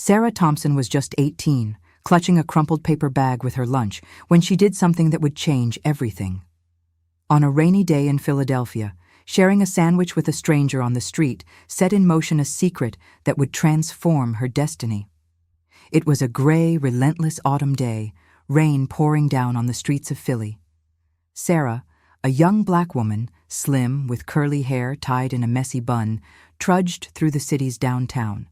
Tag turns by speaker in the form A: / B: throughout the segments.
A: Sarah Thompson was just 18, clutching a crumpled paper bag with her lunch, when she did something that would change everything. On a rainy day in Philadelphia, sharing a sandwich with a stranger on the street set in motion a secret that would transform her destiny. It was a gray, relentless autumn day, rain pouring down on the streets of Philly. Sarah, a young black woman, slim, with curly hair tied in a messy bun, trudged through the city's downtown.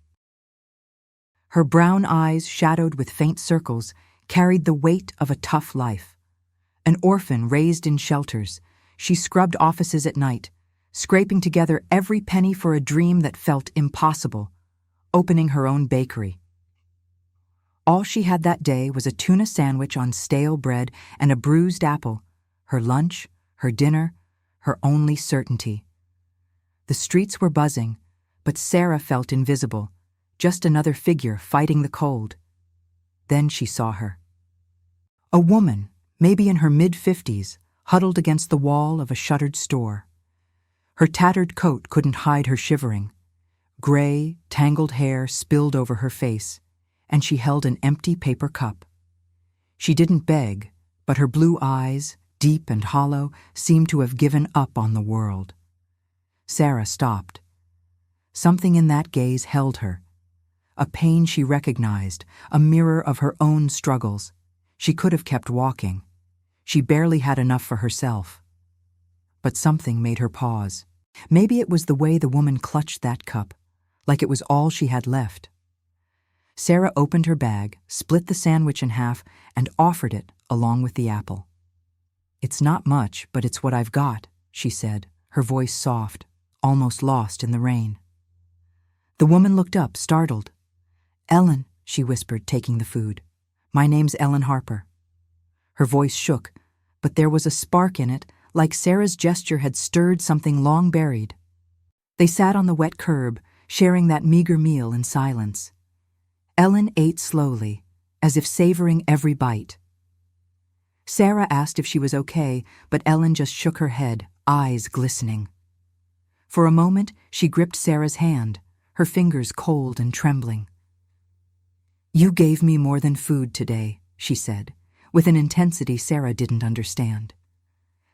A: Her brown eyes, shadowed with faint circles, carried the weight of a tough life. An orphan raised in shelters, she scrubbed offices at night, scraping together every penny for a dream that felt impossible, opening her own bakery. All she had that day was a tuna sandwich on stale bread and a bruised apple, her lunch, her dinner, her only certainty. The streets were buzzing, but Sarah felt invisible, just another figure fighting the cold. Then she saw her. A woman, maybe in her mid-50s, huddled against the wall of a shuttered store. Her tattered coat couldn't hide her shivering. Gray, tangled hair spilled over her face, and she held an empty paper cup. She didn't beg, but her blue eyes, deep and hollow, seemed to have given up on the world. Sarah stopped. Something in that gaze held her. A pain she recognized, a mirror of her own struggles. She could have kept walking. She barely had enough for herself. But something made her pause. Maybe it was the way the woman clutched that cup, like it was all she had left. Sarah opened her bag, split the sandwich in half, and offered it along with the apple. "It's not much, but it's what I've got," she said, her voice soft, almost lost in the rain. The woman looked up, startled. "Ellen," she whispered, taking the food. "My name's Ellen Harper." Her voice shook, but there was a spark in it, like Sarah's gesture had stirred something long buried. They sat on the wet curb, sharing that meager meal in silence. Ellen ate slowly, as if savoring every bite. Sarah asked if she was okay, but Ellen just shook her head, eyes glistening. For a moment, she gripped Sarah's hand, her fingers cold and trembling. "You gave me more than food today," she said, with an intensity Sarah didn't understand.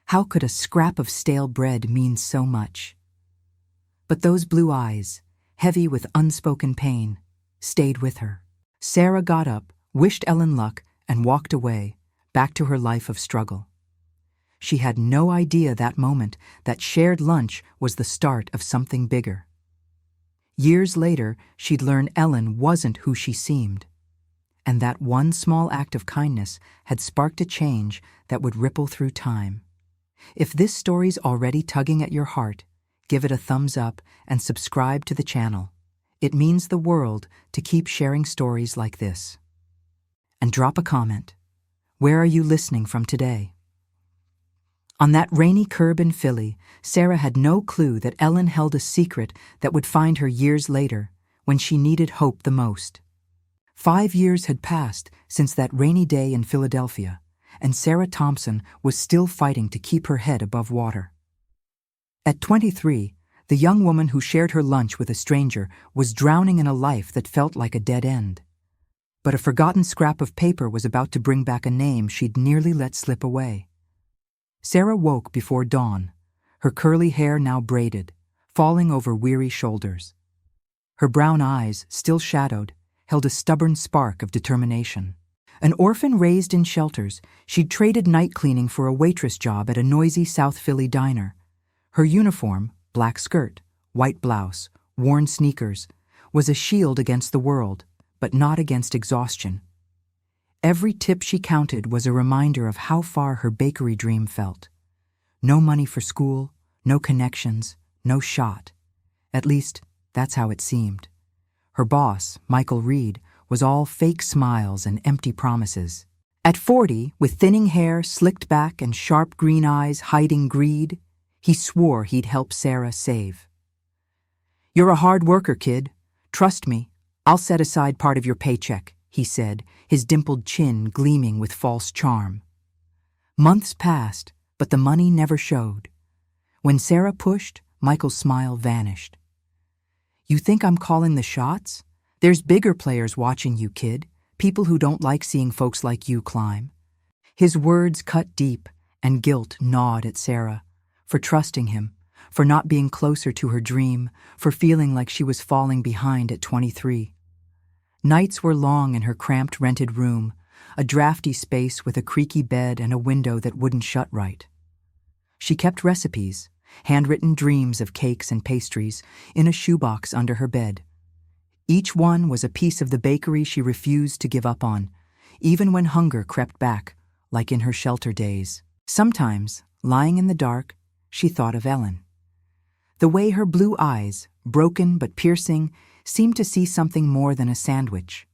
A: How could a scrap of stale bread mean so much? But those blue eyes, heavy with unspoken pain, stayed with her. Sarah got up, wished Ellen luck, and walked away, back to her life of struggle. She had no idea that moment that shared lunch was the start of something bigger. Years later, she'd learn Ellen wasn't who she seemed, and that one small act of kindness had sparked a change that would ripple through time. If this story's already tugging at your heart, give it a thumbs up and subscribe to the channel. It means the world to keep sharing stories like this. And drop a comment. Where are you listening from today? On that rainy curb in Philly, Sarah had no clue that Ellen held a secret that would find her years later, when she needed hope the most. 5 years had passed since that rainy day in Philadelphia, and Sarah Thompson was still fighting to keep her head above water. At 23, the young woman who shared her lunch with a stranger was drowning in a life that felt like a dead end. But a forgotten scrap of paper was about to bring back a name she'd nearly let slip away. Sarah woke before dawn, her curly hair now braided, falling over weary shoulders. Her brown eyes, still shadowed, held a stubborn spark of determination. An orphan raised in shelters, she'd traded night cleaning for a waitress job at a noisy South Philly diner. Her uniform, black skirt, white blouse, worn sneakers, was a shield against the world, but not against exhaustion. Every tip she counted was a reminder of how far her bakery dream felt. No money for school, no connections, no shot. At least, that's how it seemed. Her boss, Michael Reed, was all fake smiles and empty promises. At 40, with thinning hair slicked back and sharp green eyes hiding greed, he swore he'd help Sarah save. "You're a hard worker, kid. Trust me, I'll set aside part of your paycheck," he said, his dimpled chin gleaming with false charm. Months passed, but the money never showed. When Sarah pushed, Michael's smile vanished. "You think I'm calling the shots? There's bigger players watching you, kid, people who don't like seeing folks like you climb. His words cut deep, and guilt gnawed at Sarah, for trusting him, for not being closer to her dream, for feeling like she was falling behind at 23. Nights were long in her cramped rented room, a drafty space with a creaky bed and a window that wouldn't shut right. She kept recipes, handwritten dreams of cakes and pastries, in a shoebox under her bed. Each one was a piece of the bakery she refused to give up on, even when hunger crept back, like in her shelter days. Sometimes, lying in the dark, she thought of Ellen. The way her blue eyes, broken but piercing, seemed to see something more than a sandwich.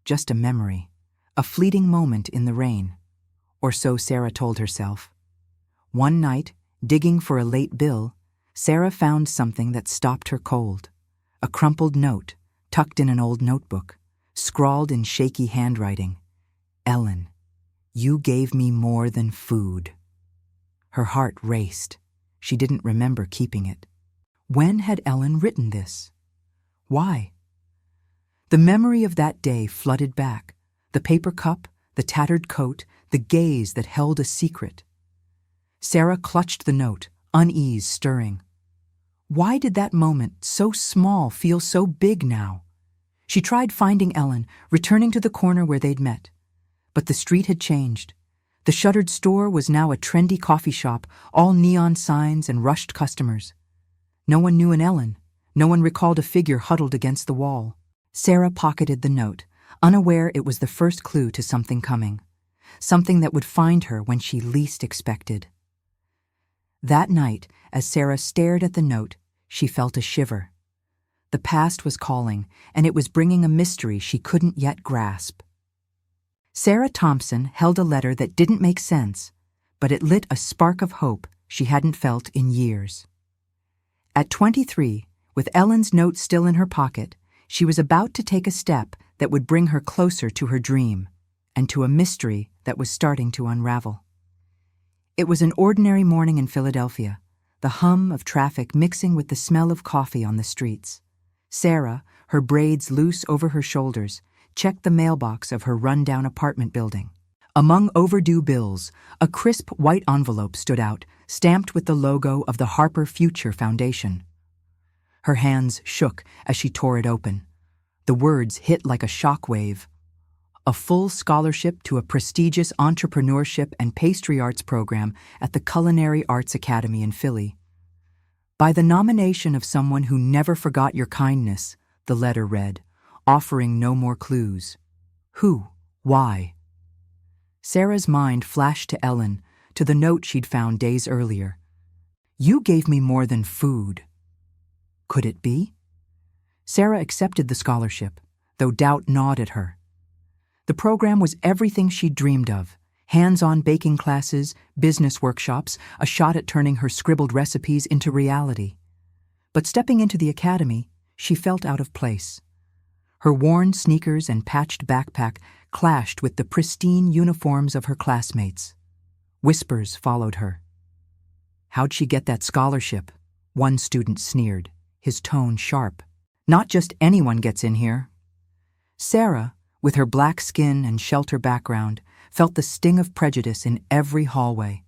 A: Just a memory, a fleeting moment in the rain. Or so Sarah told herself. One night, digging for a late bill, Sarah found something that stopped her cold. A crumpled note, tucked in an old notebook, scrawled in shaky handwriting. Ellen, you gave me more than food. Her heart raced. She didn't remember keeping it. When had Ellen written this? Why? The memory of that day flooded back, the paper cup, the tattered coat, the gaze that held a secret. Sarah clutched the note, unease stirring. Why did that moment, so small, feel so big now? She tried finding Ellen, returning to the corner where they'd met. But the street had changed. The shuttered store was now a trendy coffee shop, all neon signs and rushed customers. No one knew an Ellen. No one recalled a figure huddled against the wall. Sarah pocketed the note, unaware it was the first clue to something coming. Something that would find her when she least expected. That night, as Sarah stared at the note, she felt a shiver. The past was calling, and it was bringing a mystery she couldn't yet grasp. Sarah Thompson held a letter that didn't make sense, but it lit a spark of hope she hadn't felt in years. At 23, with Ellen's note still in her pocket, she was about to take a step that would bring her closer to her dream, and to a mystery that was starting to unravel. It was an ordinary morning in Philadelphia, the hum of traffic mixing with the smell of coffee on the streets. Sarah, her braids loose over her shoulders, checked the mailbox of her run-down apartment building. Among overdue bills, a crisp white envelope stood out, stamped with the logo of the Harper Future Foundation. Her hands shook as she tore it open. The words hit like a shockwave. A full scholarship to a prestigious entrepreneurship and pastry arts program at the Culinary Arts Academy in Philly. By the nomination of someone who never forgot your kindness, the letter read, offering no more clues. Who? Why? Sarah's mind flashed to Ellen, to the note she'd found days earlier. You gave me more than food. Could it be? Sarah accepted the scholarship, though doubt gnawed at her. The program was everything she'd dreamed of. Hands-on baking classes, business workshops, a shot at turning her scribbled recipes into reality. But stepping into the academy, she felt out of place. Her worn sneakers and patched backpack clashed with the pristine uniforms of her classmates. Whispers followed her. How'd she get that scholarship? One student sneered, his tone sharp. Not just anyone gets in here. Sarah, with her black skin and shelter background, felt the sting of prejudice in every hallway.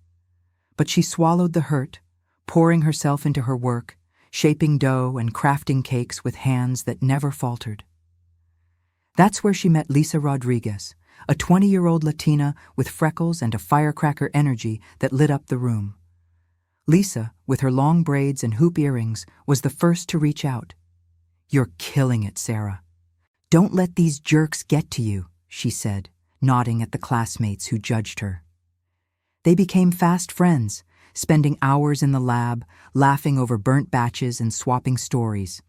A: But she swallowed the hurt, pouring herself into her work, shaping dough and crafting cakes with hands that never faltered. That's where she met Lisa Rodriguez, a 20-year-old Latina with freckles and a firecracker energy that lit up the room. Lisa, with her long braids and hoop earrings, was the first to reach out. You're killing it, Sarah. Don't let these jerks get to you, she said, nodding at the classmates who judged her. They became fast friends, spending hours in the lab, laughing over burnt batches and swapping stories.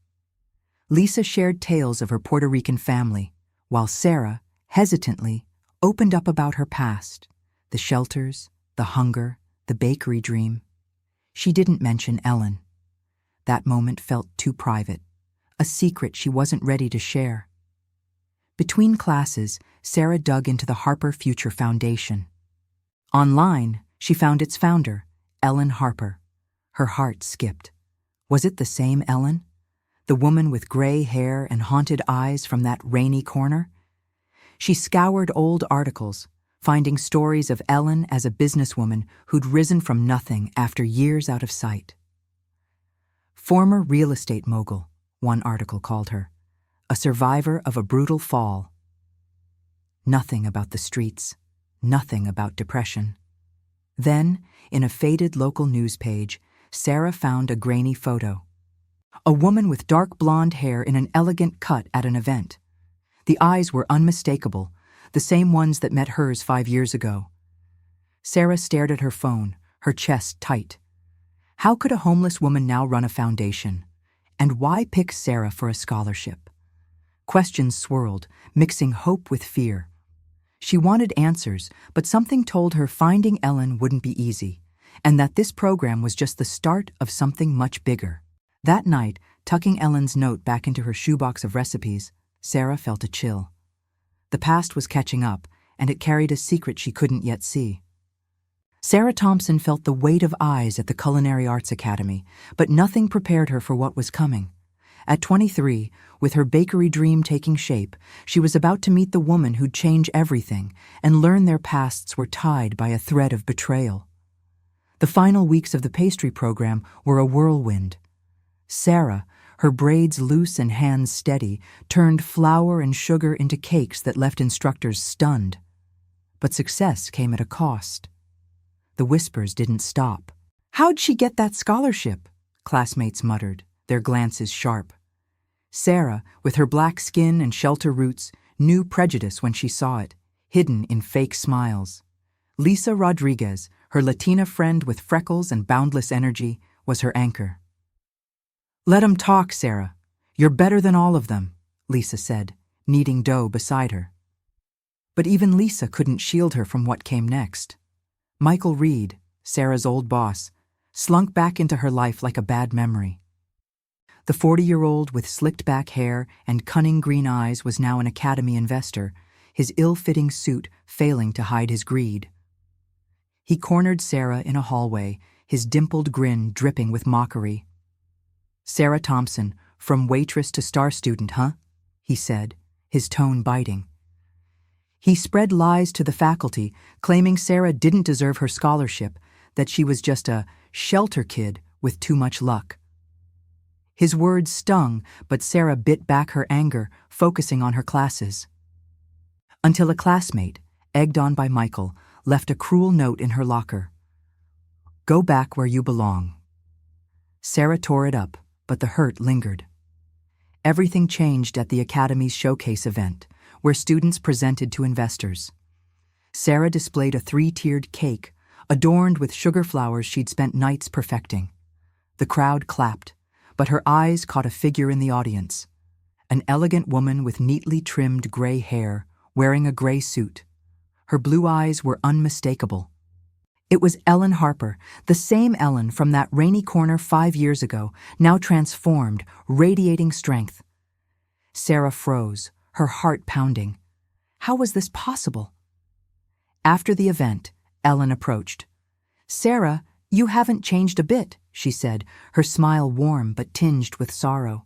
A: Lisa shared tales of her Puerto Rican family, while Sarah, hesitantly, opened up about her past, the shelters, the hunger, the bakery dream. She didn't mention Ellen. That moment felt too private, a secret she wasn't ready to share. Between classes, Sarah dug into the Harper Future Foundation. Online, she found its founder, Ellen Harper. Her heart skipped. Was it the same Ellen? The woman with gray hair and haunted eyes from that rainy corner? She scoured old articles, finding stories of Ellen as a businesswoman who'd risen from nothing after years out of sight. Former real estate mogul, one article called her, a survivor of a brutal fall. Nothing about the streets, nothing about depression. Then, in a faded local news page, Sarah found a grainy photo. A woman with dark blonde hair in an elegant cut at an event. The eyes were unmistakable, the same ones that met hers 5 years ago. Sarah stared at her phone, her chest tight. How could a homeless woman now run a foundation? And why pick Sarah for a scholarship? Questions swirled, mixing hope with fear. She wanted answers, but something told her finding Ellen wouldn't be easy, and that this program was just the start of something much bigger. That night, tucking Ellen's note back into her shoebox of recipes, Sarah felt a chill. The past was catching up, and it carried a secret she couldn't yet see. Sarah Thompson felt the weight of eyes at the Culinary Arts Academy, but nothing prepared her for what was coming. At 23, with her bakery dream taking shape, she was about to meet the woman who'd change everything and learn their pasts were tied by a thread of betrayal. The final weeks of the pastry program were a whirlwind. Sarah, her braids loose and hands steady, turned flour and sugar into cakes that left instructors stunned. But success came at a cost. The whispers didn't stop. "How'd she get that scholarship?" classmates muttered, their glances sharp. Sarah, with her black skin and shelter roots, knew prejudice when she saw it, hidden in fake smiles. Lisa Rodriguez, her Latina friend with freckles and boundless energy, was her anchor. "Let 'em talk, Sarah. You're better than all of them," Lisa said, kneading dough beside her. But even Lisa couldn't shield her from what came next. Michael Reed, Sarah's old boss, slunk back into her life like a bad memory. The 40-year-old with slicked-back hair and cunning green eyes was now an academy investor, his ill-fitting suit failing to hide his greed. He cornered Sarah in a hallway, his dimpled grin dripping with mockery. "Sarah Thompson, from waitress to star student, huh?" he said, his tone biting. He spread lies to the faculty, claiming Sarah didn't deserve her scholarship, that she was just a shelter kid with too much luck. His words stung, but Sarah bit back her anger, focusing on her classes. Until a classmate, egged on by Michael, left a cruel note in her locker. "Go back where you belong." Sarah tore it up, but the hurt lingered. Everything changed at the Academy's showcase event, where students presented to investors. Sarah displayed a 3-tiered cake, adorned with sugar flowers she'd spent nights perfecting. The crowd clapped, but her eyes caught a figure in the audience. An elegant woman with neatly trimmed gray hair, wearing a gray suit. Her blue eyes were unmistakable. It was Ellen Harper, the same Ellen from that rainy corner 5 years ago, now transformed, radiating strength. Sarah froze, her heart pounding. How was this possible? After the event, Ellen approached. "Sarah, you haven't changed a bit," she said, her smile warm but tinged with sorrow.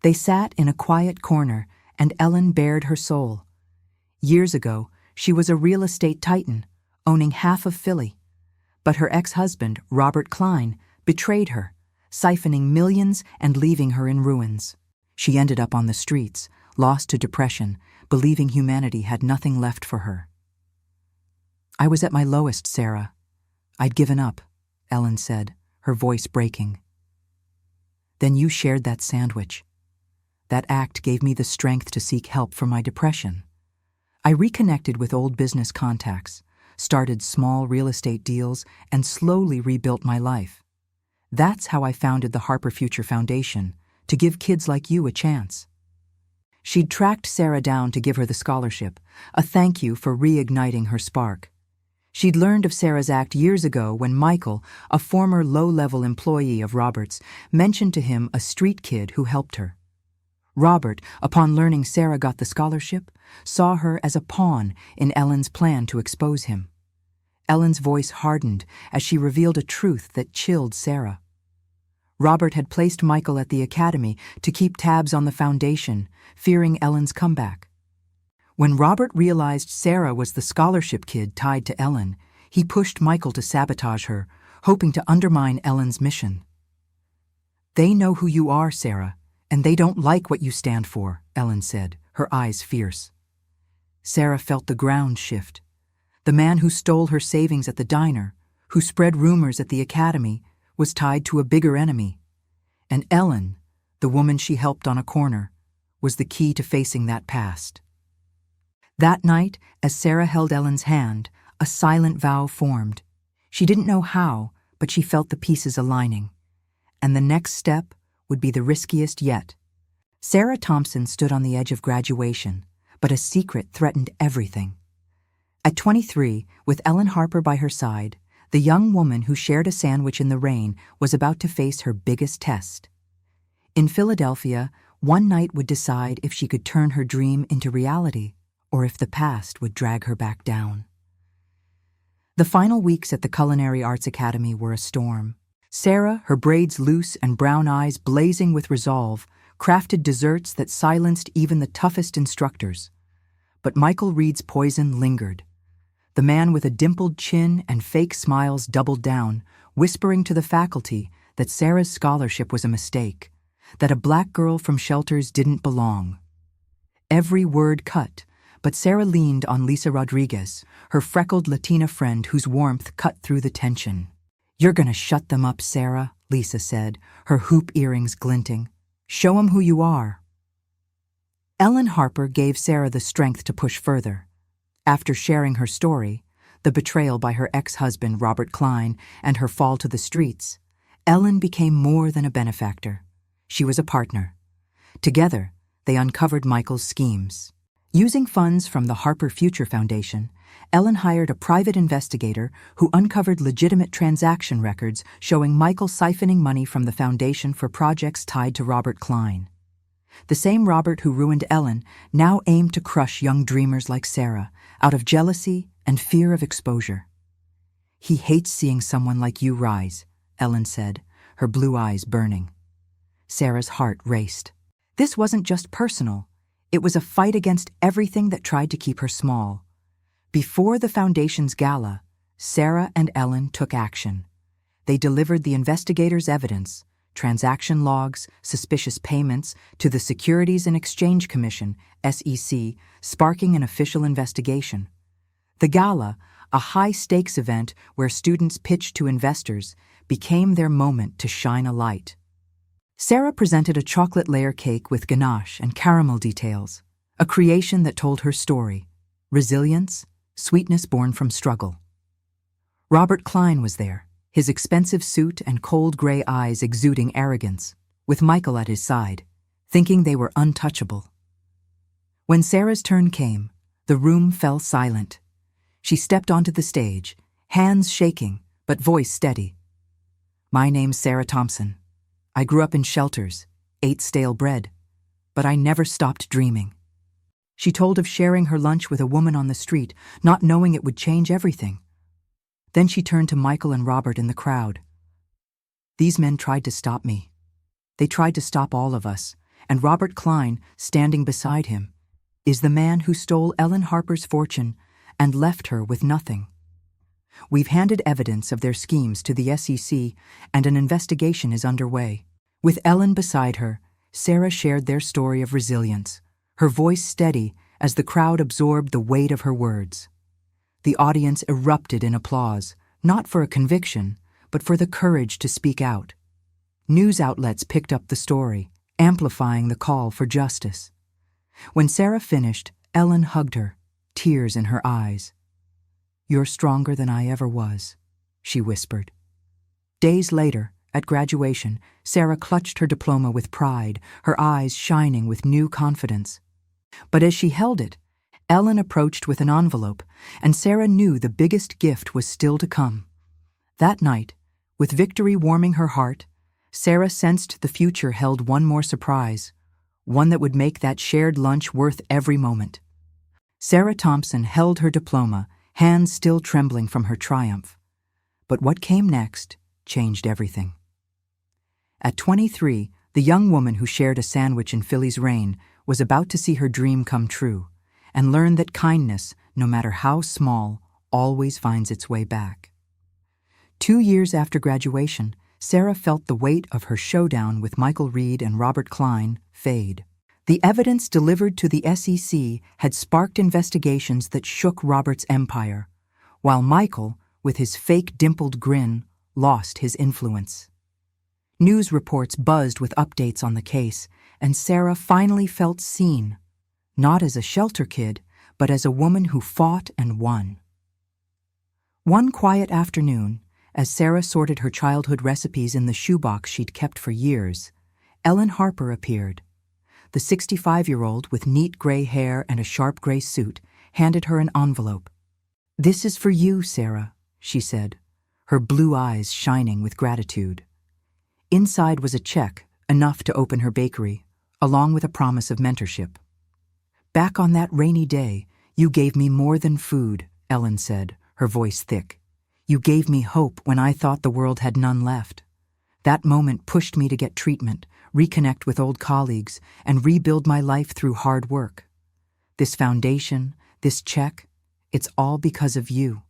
A: They sat in a quiet corner, and Ellen bared her soul. Years ago, she was a real estate titan, owning half of Philly. But her ex-husband, Robert Klein, betrayed her, siphoning millions and leaving her in ruins. She ended up on the streets, lost to depression, believing humanity had nothing left for her. "I was at my lowest, Sarah. I'd given up," Ellen said, her voice breaking. "Then you shared that sandwich. That act gave me the strength to seek help for my depression. I reconnected with old business contacts, started small real estate deals, and slowly rebuilt my life. That's how I founded the Harper Future Foundation, to give kids like you a chance." She'd tracked Sarah down to give her the scholarship, a thank you for reigniting her spark. She'd learned of Sarah's act years ago when Michael, a former low-level employee of Robert's, mentioned to him a street kid who helped her. Robert, upon learning Sarah got the scholarship, saw her as a pawn in Ellen's plan to expose him. Ellen's voice hardened as she revealed a truth that chilled Sarah. Robert had placed Michael at the academy to keep tabs on the foundation, fearing Ellen's comeback. When Robert realized Sarah was the scholarship kid tied to Ellen, he pushed Michael to sabotage her, hoping to undermine Ellen's mission. "They know who you are, Sarah, and they don't like what you stand for," Ellen said, her eyes fierce. Sarah felt the ground shift. The man who stole her savings at the diner, who spread rumors at the academy, was tied to a bigger enemy. And Ellen, the woman she helped on a corner, was the key to facing that past. That night, as Sarah held Ellen's hand, a silent vow formed. She didn't know how, but she felt the pieces aligning. And the next step would be the riskiest yet. Sarah Thompson stood on the edge of graduation, but a secret threatened everything. At 23, with Ellen Harper by her side, the young woman who shared a sandwich in the rain was about to face her biggest test. In Philadelphia, one night would decide if she could turn her dream into reality, or if the past would drag her back down. The final weeks at the Culinary Arts Academy were a storm. Sarah, her braids loose and brown eyes blazing with resolve, crafted desserts that silenced even the toughest instructors. But Michael Reed's poison lingered. The man with a dimpled chin and fake smiles doubled down, whispering to the faculty that Sarah's scholarship was a mistake, that a black girl from shelters didn't belong. Every word cut, but Sarah leaned on Lisa Rodriguez, her freckled Latina friend whose warmth cut through the tension. "You're gonna shut them up, Sarah," Lisa said, her hoop earrings glinting. "Show 'em who you are." Ellen Harper gave Sarah the strength to push further. After sharing her story, the betrayal by her ex-husband Robert Klein and her fall to the streets, Ellen became more than a benefactor. She was a partner. Together, they uncovered Michael's schemes. Using funds from the Harper Future Foundation, Ellen hired a private investigator who uncovered legitimate transaction records showing Michael siphoning money from the foundation for projects tied to Robert Klein. The same Robert who ruined Ellen now aimed to crush young dreamers like Sarah out of jealousy and fear of exposure. "He hates seeing someone like you rise," Ellen said, her blue eyes burning. Sarah's heart raced. This wasn't just personal. It was a fight against everything that tried to keep her small. Before the Foundation's gala, Sarah and Ellen took action. They delivered the investigators' evidence, transaction logs, suspicious payments, to the Securities and Exchange Commission, SEC, sparking an official investigation. The gala, a high-stakes event where students pitched to investors, became their moment to shine a light. Sarah presented a chocolate layer cake with ganache and caramel details, a creation that told her story: resilience, sweetness born from struggle. Robert Klein was there, his expensive suit and cold gray eyes exuding arrogance, with Michael at his side, thinking they were untouchable. When Sarah's turn came, the room fell silent. She stepped onto the stage, hands shaking, but voice steady. "My name's Sarah Thompson. I grew up in shelters, ate stale bread, but I never stopped dreaming." She told of sharing her lunch with a woman on the street, not knowing it would change everything. Then she turned to Michael and Robert in the crowd. "These men tried to stop me. They tried to stop all of us, and Robert Klein, standing beside him, is the man who stole Ellen Harper's fortune and left her with nothing. We've handed evidence of their schemes to the SEC, and an investigation is underway." With Ellen beside her, Sarah shared their story of resilience, her voice steady as the crowd absorbed the weight of her words. The audience erupted in applause, not for a conviction, but for the courage to speak out. News outlets picked up the story, amplifying the call for justice. When Sarah finished, Ellen hugged her, tears in her eyes. "You're stronger than I ever was," she whispered. Days later, at graduation, Sarah clutched her diploma with pride, her eyes shining with new confidence. But as she held it, Ellen approached with an envelope, and Sarah knew the biggest gift was still to come. That night, with victory warming her heart, Sarah sensed the future held one more surprise, one that would make that shared lunch worth every moment. Sarah Thompson held her diploma, hands still trembling from her triumph. But what came next changed everything. At 23, the young woman who shared a sandwich in Philly's rain was about to see her dream come true and learn that kindness, no matter how small, always finds its way back. 2 years after graduation, Sarah felt the weight of her showdown with Michael Reed and Robert Klein fade. The evidence delivered to the SEC had sparked investigations that shook Robert's empire, while Michael, with his fake dimpled grin, lost his influence. News reports buzzed with updates on the case, and Sarah finally felt seen, not as a shelter kid, but as a woman who fought and won. One quiet afternoon, as Sarah sorted her childhood recipes in the shoebox she'd kept for years, Ellen Harper appeared. The 65-year-old with neat gray hair and a sharp gray suit handed her an envelope. "This is for you, Sarah," she said, her blue eyes shining with gratitude. Inside was a check, enough to open her bakery, along with a promise of mentorship. "Back on that rainy day, you gave me more than food," Ellen said, her voice thick. "You gave me hope when I thought the world had none left. That moment pushed me to get treatment, reconnect with old colleagues, and rebuild my life through hard work. This foundation, this check, it's all because of you."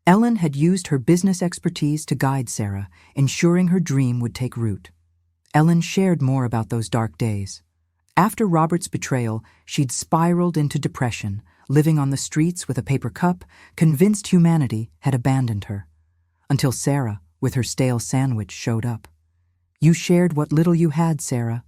A: Ellen had used her business expertise to guide Sarah, ensuring her dream would take root. Ellen shared more about those dark days. After Robert's betrayal, she'd spiraled into depression, living on the streets with a paper cup, convinced humanity had abandoned her. Until Sarah, with her stale sandwich, showed up. "You shared what little you had, Sarah.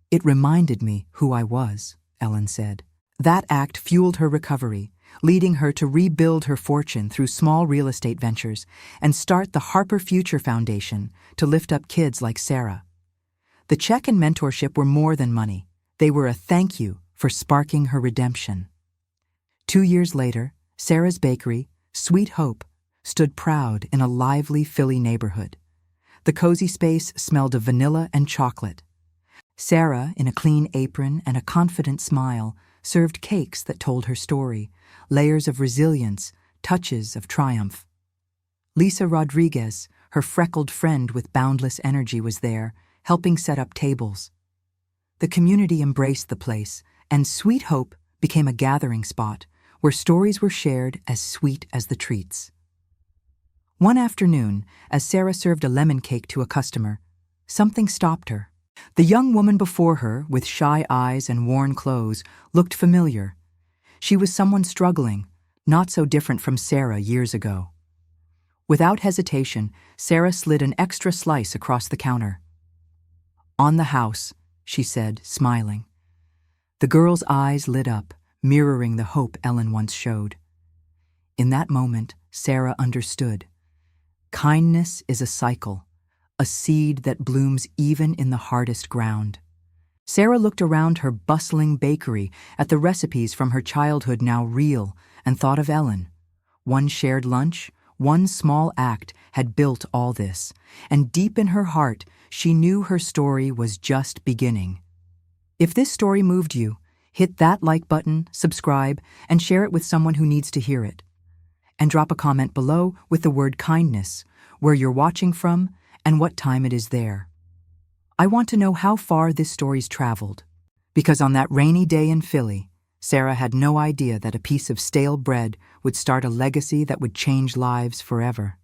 A: It reminded me who I was," Ellen said. That act fueled her recovery, leading her to rebuild her fortune through small real estate ventures and start the Harper Future Foundation to lift up kids like Sarah. The check and mentorship were more than money. They were a thank you for sparking her redemption. 2 years later, Sarah's bakery, Sweet Hope, stood proud in a lively Philly neighborhood. The cozy space smelled of vanilla and chocolate. Sarah, in a clean apron and a confident smile, served cakes that told her story, layers of resilience, touches of triumph. Lisa Rodriguez, her freckled friend with boundless energy, was there, helping set up tables. The community embraced the place, and Sweet Hope became a gathering spot where stories were shared as sweet as the treats. One afternoon, as Sarah served a lemon cake to a customer, something stopped her. The young woman before her, with shy eyes and worn clothes, looked familiar. She was someone struggling, not so different from Sarah years ago. Without hesitation, Sarah slid an extra slice across the counter. "On the house," she said, smiling. The girl's eyes lit up, mirroring the hope Ellen once showed. In that moment, Sarah understood. Kindness is a cycle, a seed that blooms even in the hardest ground. Sarah looked around her bustling bakery at the recipes from her childhood now real and thought of Ellen. One shared lunch, one small act had built all this, and deep in her heart, she knew her story was just beginning. If this story moved you, hit that like button, subscribe, and share it with someone who needs to hear it. And drop a comment below with the word kindness, where you're watching from, and what time it is there. I want to know how far this story's traveled, because on that rainy day in Philly, Sarah had no idea that a piece of stale bread would start a legacy that would change lives forever.